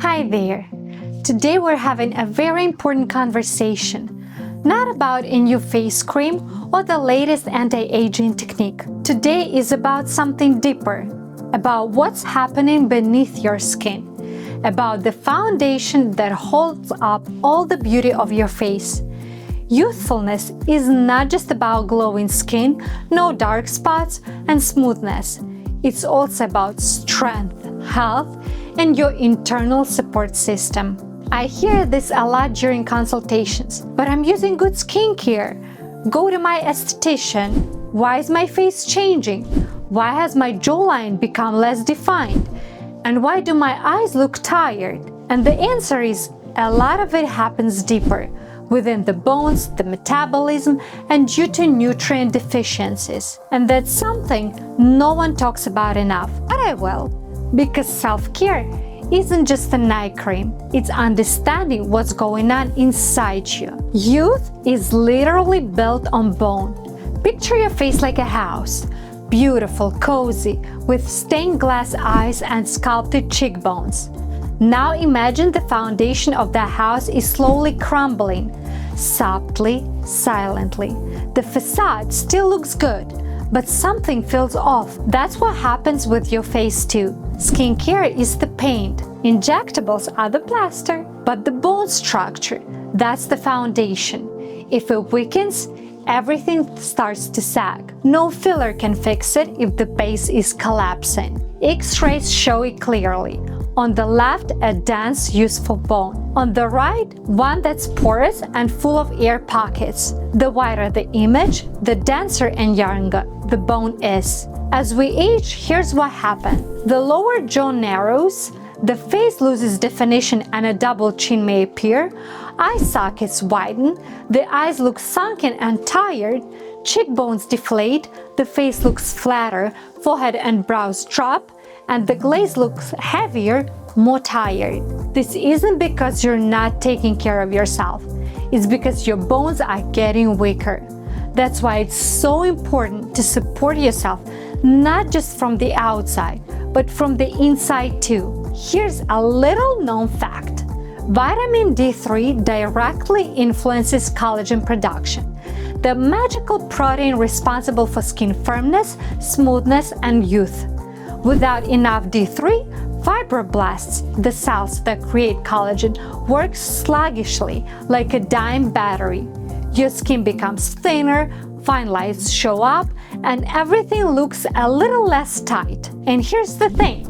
Hi there! Today we're having a very important conversation, not about a new face cream or the latest anti-aging technique. Today is about something deeper, about what's happening beneath your skin, about the foundation that holds up all the beauty of your face. Youthfulness is not just about glowing skin, no dark spots, and smoothness. It's also about strength, health, and your internal support system. I hear this a lot during consultations, but I'm using good skincare. Go to my esthetician. Why is my face changing? Why has my jawline become less defined? And why do my eyes look tired? And the answer is, a lot of it happens deeper, within the bones, the metabolism, and due to nutrient deficiencies. And that's something no one talks about enough, but I will. Because self-care isn't just a night cream, it's understanding what's going on inside you. Youth is literally built on bone. Picture your face like a house, beautiful, cozy, with stained glass eyes and sculpted cheekbones. Now imagine the foundation of that house is slowly crumbling, softly, silently. The facade still looks good, but something feels off. That's what happens with your face too. Skincare is the paint, injectables are the plaster, but the bone structure, that's the foundation. If it weakens, everything starts to sag. No filler can fix it if the base is collapsing. X-rays show it clearly. On the left, a dense, useful bone. On the right, one that's porous and full of air pockets. The wider the image, the denser and younger the bone is. As we age, here's what happens. The lower jaw narrows, the face loses definition and a double chin may appear, eye sockets widen, the eyes look sunken and tired, cheekbones deflate, the face looks flatter, forehead and brows drop, and the glaze looks heavier, more tired. This isn't because you're not taking care of yourself. It's because your bones are getting weaker. That's why it's so important to support yourself, not just from the outside, but from the inside too. Here's a little known fact. Vitamin D3 directly influences collagen production, the magical protein responsible for skin firmness, smoothness, and youth. Without enough D3, fibroblasts, the cells that create collagen, work sluggishly like a dying battery. Your skin becomes thinner, fine lines show up, and everything looks a little less tight. And here's the thing,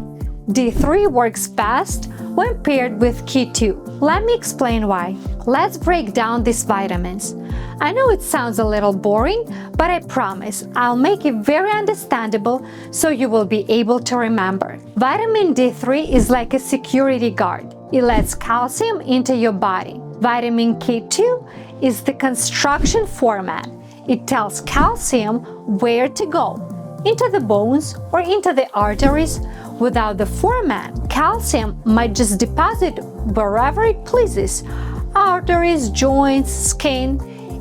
D3 works best when paired with K2. Let me explain why. Let's break down these vitamins. I know it sounds a little boring, but I promise I'll make it very understandable so you will be able to remember. Vitamin D3 is like a security guard. It lets calcium into your body. Vitamin K2 is the construction foreman. It tells calcium where to go, into the bones or into the arteries. Without the foreman, calcium might just deposit wherever it pleases, arteries, joints, skin.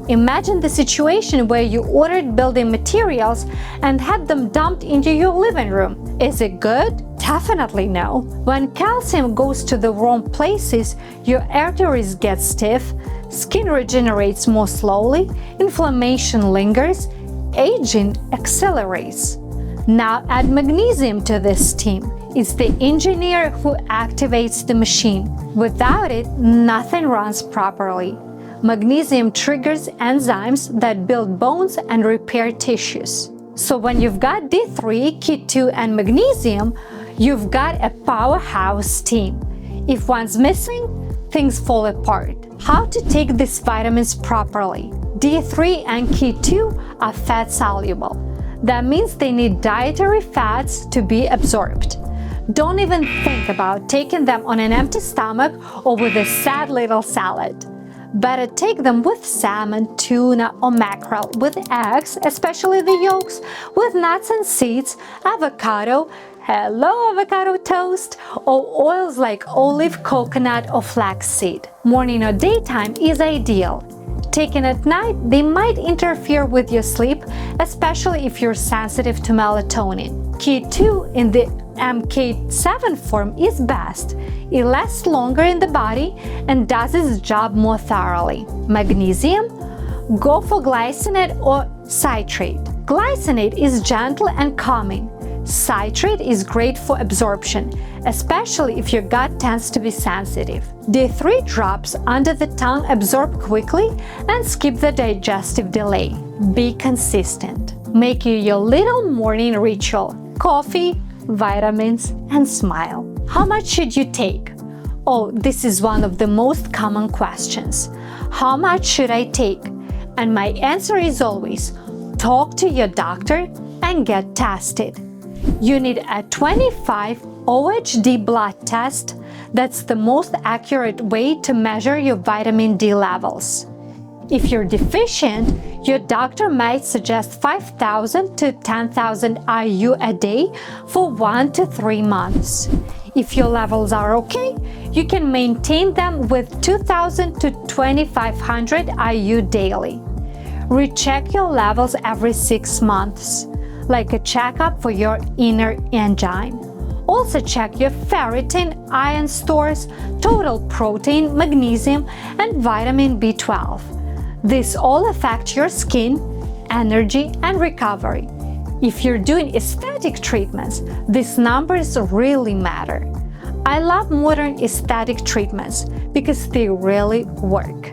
Imagine the situation where you ordered building materials and had them dumped into your living room. Is it good? Definitely no. When calcium goes to the wrong places, your arteries get stiff, skin regenerates more slowly, inflammation lingers, aging accelerates. Now add magnesium to this team. It's the engineer who activates the machine. Without it, nothing runs properly. Magnesium triggers enzymes that build bones and repair tissues. So when you've got D3, K2, and magnesium, you've got a powerhouse team. If one's missing, things fall apart. How to take these vitamins properly? D3 and K2 are fat soluble. That means they need dietary fats to be absorbed. Don't even think about taking them on an empty stomach or with a sad little salad. Better take them with salmon, tuna, or mackerel, with eggs, especially the yolks, with nuts and seeds, avocado, hello avocado toast, or oils like olive, coconut, or flaxseed. Morning or daytime is ideal. Taken at night, they might interfere with your sleep especially if you're sensitive to melatonin. K2 in the MK7 form is best. It lasts longer in the body and does its job more thoroughly. Magnesium? Go for glycinate or citrate. Glycinate is gentle and calming. Citrate is great for absorption, especially if your gut tends to be sensitive. D3 drops under the tongue absorb quickly and skip the digestive delay. Be consistent. Make it your little morning ritual. Coffee, vitamins, and smile. How much should you take? Oh, this is one of the most common questions. How much should I take? And my answer is always, talk to your doctor and get tested. You need a 25 OHD blood test. That's the most accurate way to measure your vitamin D levels. If you're deficient, your doctor might suggest 5,000 to 10,000 IU a day for 1 to 3 months. If your levels are okay, you can maintain them with 2,000 to 2,500 IU daily. Recheck your levels every 6 months, like a checkup for your inner engine. Also check your ferritin, iron stores, total protein, magnesium, and vitamin B12. These all affect your skin, energy, and recovery. If you're doing aesthetic treatments, these numbers really matter. I love modern aesthetic treatments because they really work.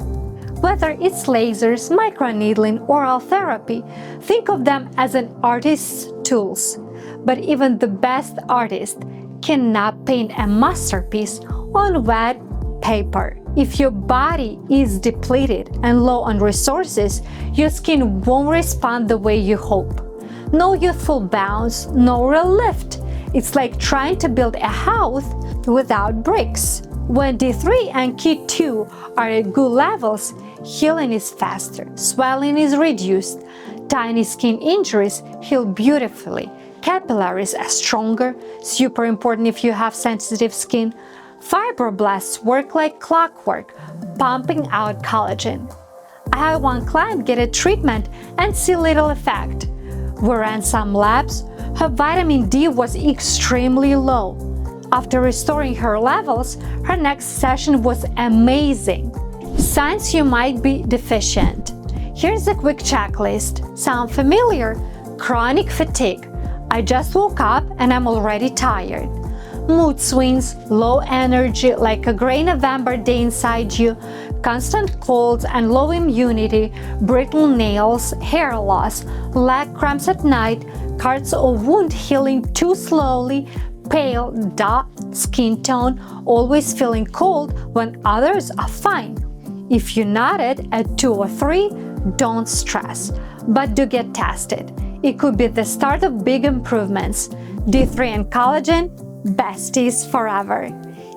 Whether it's lasers, microneedling, oral therapy, think of them as an artist's tools. But even the best artist cannot paint a masterpiece on wet paper. If your body is depleted and low on resources, your skin won't respond the way you hope. No youthful bounce, no real lift. It's like trying to build a house without bricks. When D3 and K2 are at good levels, healing is faster, swelling is reduced, tiny skin injuries heal beautifully, capillaries are stronger, super important if you have sensitive skin, fibroblasts work like clockwork, pumping out collagen. I had one client get a treatment and see little effect. We ran some labs, her vitamin D was extremely low. After restoring her levels, her next session was amazing. Signs you might be deficient. Here's a quick checklist. Sound familiar? Chronic fatigue. I just woke up and I'm already tired. Mood swings, low energy like a gray November day inside you, constant colds and low immunity, brittle nails, hair loss, leg cramps at night, cuts or wound healing too slowly, pale, dull skin tone, always feeling cold when others are fine. If you nodded at 2 or 3, don't stress, but do get tested. It could be the start of big improvements. D3 and collagen, besties forever.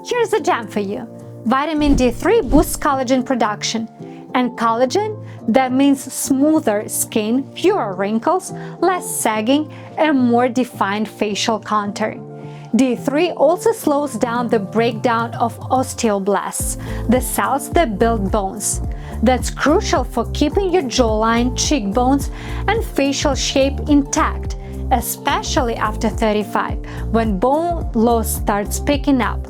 Here's a gem for you. Vitamin D3 boosts collagen production. And collagen, that means smoother skin, fewer wrinkles, less sagging, and more defined facial contour. D3 also slows down the breakdown of osteoblasts, the cells that build bones. That's crucial for keeping your jawline, cheekbones, and facial shape intact, especially after 35, when bone loss starts picking up.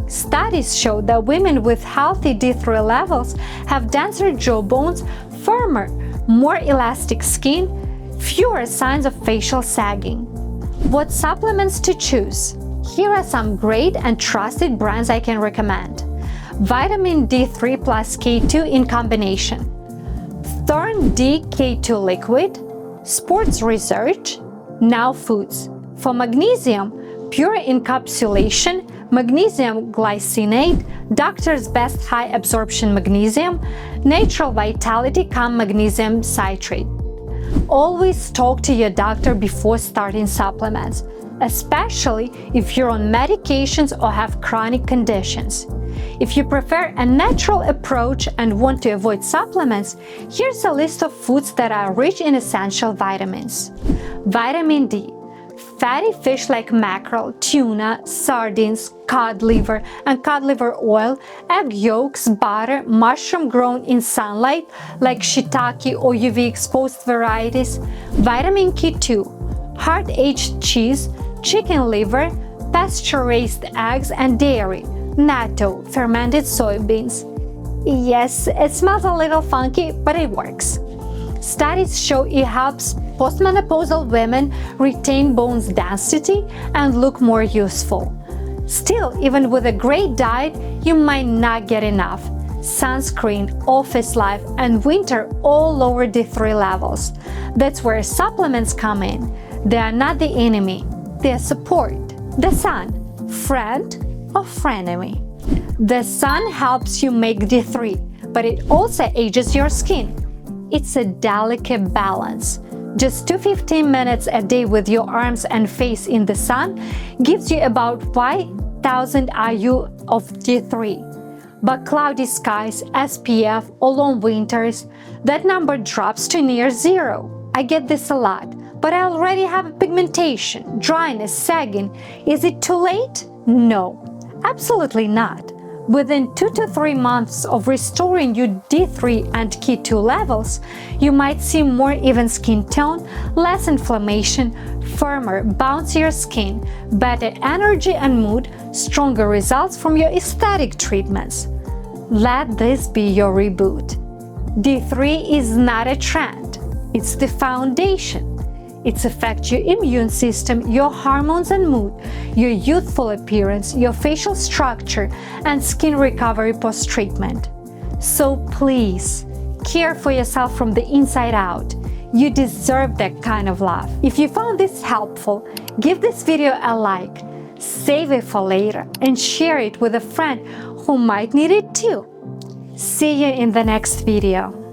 Studies show that women with healthy D3 levels have denser jawbones, firmer, more elastic skin, fewer signs of facial sagging. What supplements to choose? Here are some great and trusted brands I can recommend. Vitamin D3 plus K2 in combination. Thorn D K2 liquid. Sports Research. Now Foods. For magnesium, pure encapsulation, magnesium glycinate, doctor's best high absorption magnesium, natural vitality calm magnesium citrate. Always talk to your doctor before starting supplements, especially if you're on medications or have chronic conditions. If you prefer a natural approach and want to avoid supplements, here's a list of foods that are rich in essential vitamins. Vitamin D. Fatty fish like mackerel, tuna, sardines, cod liver and cod liver oil, egg yolks, butter, mushroom grown in sunlight like shiitake or UV-exposed varieties, vitamin K2, hard-aged cheese, chicken liver, pasture-raised eggs and dairy, natto, fermented soybeans. Yes, it smells a little funky, but it works. Studies show it helps postmenopausal women retain bone density and look more youthful. Still, even with a great diet, you might not get enough. Sunscreen, office life, and winter all lower D3 levels. That's where supplements come in. They are not the enemy, they are support. The sun, friend or frenemy. The sun helps you make D3, but it also ages your skin. It's a delicate balance. Just 15 minutes a day with your arms and face in the sun gives you about 5,000 IU of D3. But cloudy skies, SPF, or long winters, that number drops to near zero. I get this a lot, but I already have pigmentation, dryness, sagging. Is it too late? No, absolutely not. Within 2 to 3 months of restoring your D3 and K2 levels, you might see more even skin tone, less inflammation, firmer, bouncier skin, better energy and mood, stronger results from your aesthetic treatments. Let this be your reboot. D3 is not a trend, it's the foundation. It affects your immune system, your hormones and mood, your youthful appearance, your facial structure, and skin recovery post-treatment. So please, care for yourself from the inside out. You deserve that kind of love. If you found this helpful, give this video a like, save it for later, and share it with a friend who might need it too. See you in the next video.